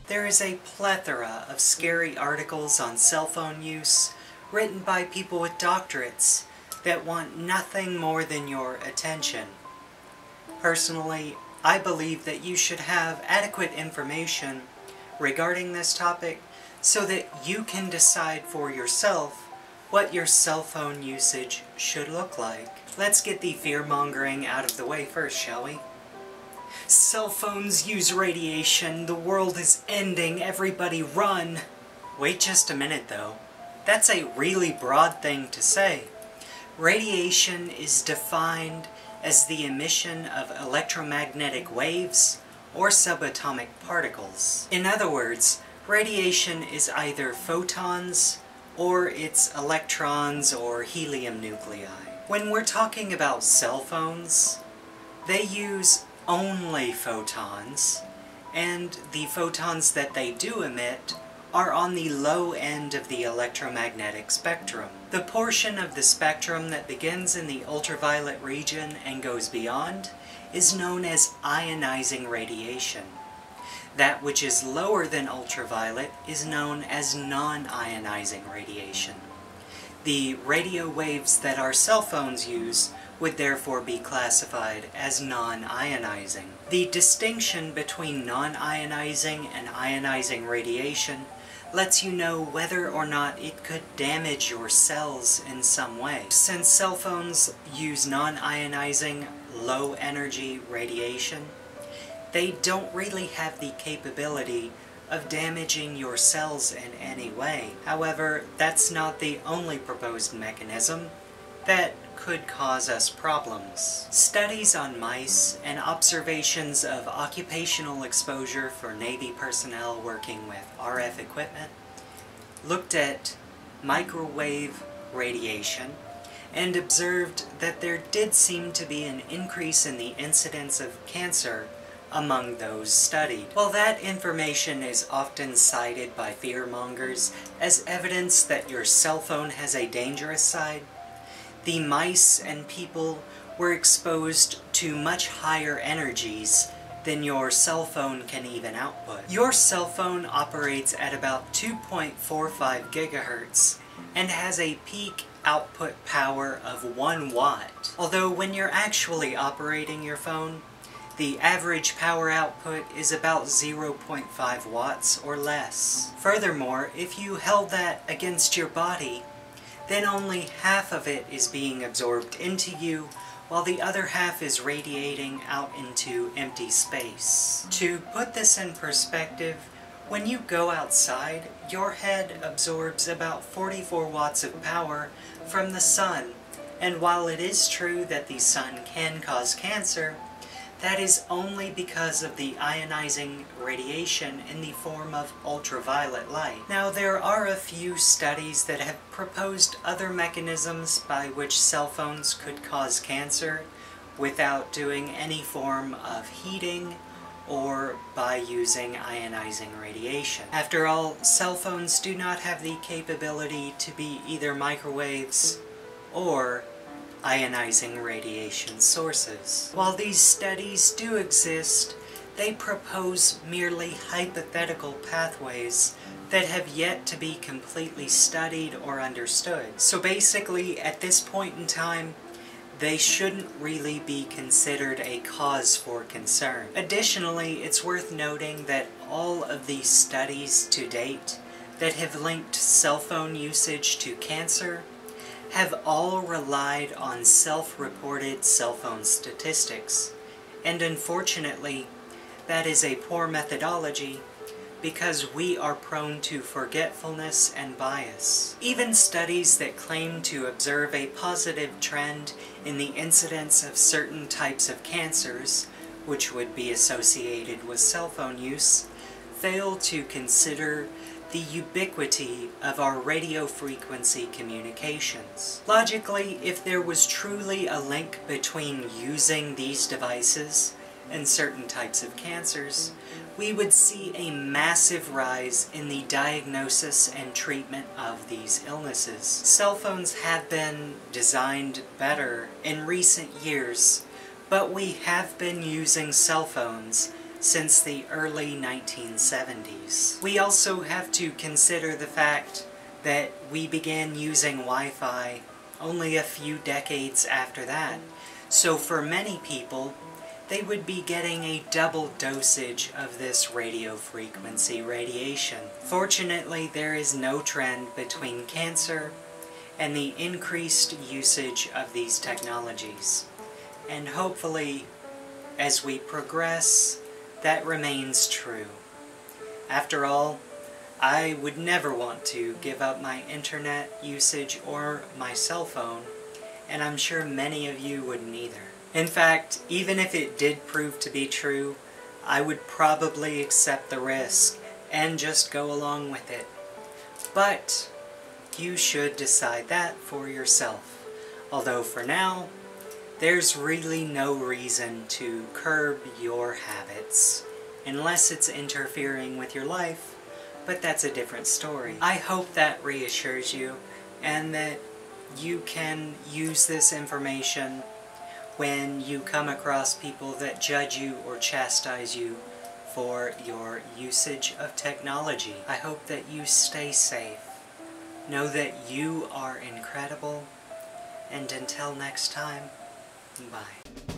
There is a plethora of scary articles on cell phone use written by people with doctorates that want nothing more than your attention. Personally, I believe that you should have adequate information regarding this topic so that you can decide for yourself what your cell phone usage should look like. Let's get the fear-mongering out of the way first, shall we? Cell phones use radiation, the world is ending, everybody run! Wait just a minute though. That's a really broad thing to say. Radiation is defined as the emission of electromagnetic waves or subatomic particles. In other words, radiation is either photons or it's electrons or helium nuclei. When we're talking about cell phones, they use only photons, and the photons that they do emit are on the low end of the electromagnetic spectrum. The portion of the spectrum that begins in the ultraviolet region and goes beyond is known as ionizing radiation. That which is lower than ultraviolet is known as non-ionizing radiation. The radio waves that our cell phones use would therefore be classified as non-ionizing. The distinction between non-ionizing and ionizing radiation lets you know whether or not it could damage your cells in some way. Since cell phones use non-ionizing, low-energy radiation, they don't really have the capability of damaging your cells in any way. However, that's not the only proposed mechanism that could cause us problems. Studies on mice and observations of occupational exposure for Navy personnel working with RF equipment looked at microwave radiation and observed that there did seem to be an increase in the incidence of cancer among those studied. While that information is often cited by fearmongers as evidence that your cell phone has a dangerous side, the mice and people were exposed to much higher energies than your cell phone can even output. Your cell phone operates at about 2.45 gigahertz and has a peak output power of 1 watt. Although when you're actually operating your phone, the average power output is about 0.5 watts or less. Furthermore, if you held that against your body, then only half of it is being absorbed into you, while the other half is radiating out into empty space. To put this in perspective, when you go outside, your head absorbs about 44 watts of power from the sun, and while it is true that the sun can cause cancer, that is only because of the ionizing radiation in the form of ultraviolet light. Now, there are a few studies that have proposed other mechanisms by which cell phones could cause cancer without doing any form of heating or by using ionizing radiation. After all, cell phones do not have the capability to be either microwaves or ionizing radiation sources. While these studies do exist, they propose merely hypothetical pathways that have yet to be completely studied or understood. So basically, at this point in time, they shouldn't really be considered a cause for concern. Additionally, it's worth noting that all of these studies to date that have linked cell phone usage to cancer have all relied on self-reported cell phone statistics, and unfortunately, that is a poor methodology because we are prone to forgetfulness and bias. Even studies that claim to observe a positive trend in the incidence of certain types of cancers, which would be associated with cell phone use, fail to consider the ubiquity of our radio frequency communications. Logically, if there was truly a link between using these devices and certain types of cancers, we would see a massive rise in the diagnosis and treatment of these illnesses. Cell phones have been designed better in recent years, but we have been using cell phones since the early 1970s. We also have to consider the fact that we began using Wi-Fi only a few decades after that. So for many people, they would be getting a double dosage of this radio frequency radiation. Fortunately, there is no trend between cancer and the increased usage of these technologies. And hopefully, as we progress, that remains true. After all, I would never want to give up my internet usage or my cell phone, and I'm sure many of you wouldn't either. In fact, even if it did prove to be true, I would probably accept the risk and just go along with it. But you should decide that for yourself. Although for now, there's really no reason to curb your habits, unless it's interfering with your life, but that's a different story. I hope that reassures you, and that you can use this information when you come across people that judge you or chastise you for your usage of technology. I hope that you stay safe. Know that you are incredible, and until next time, bye.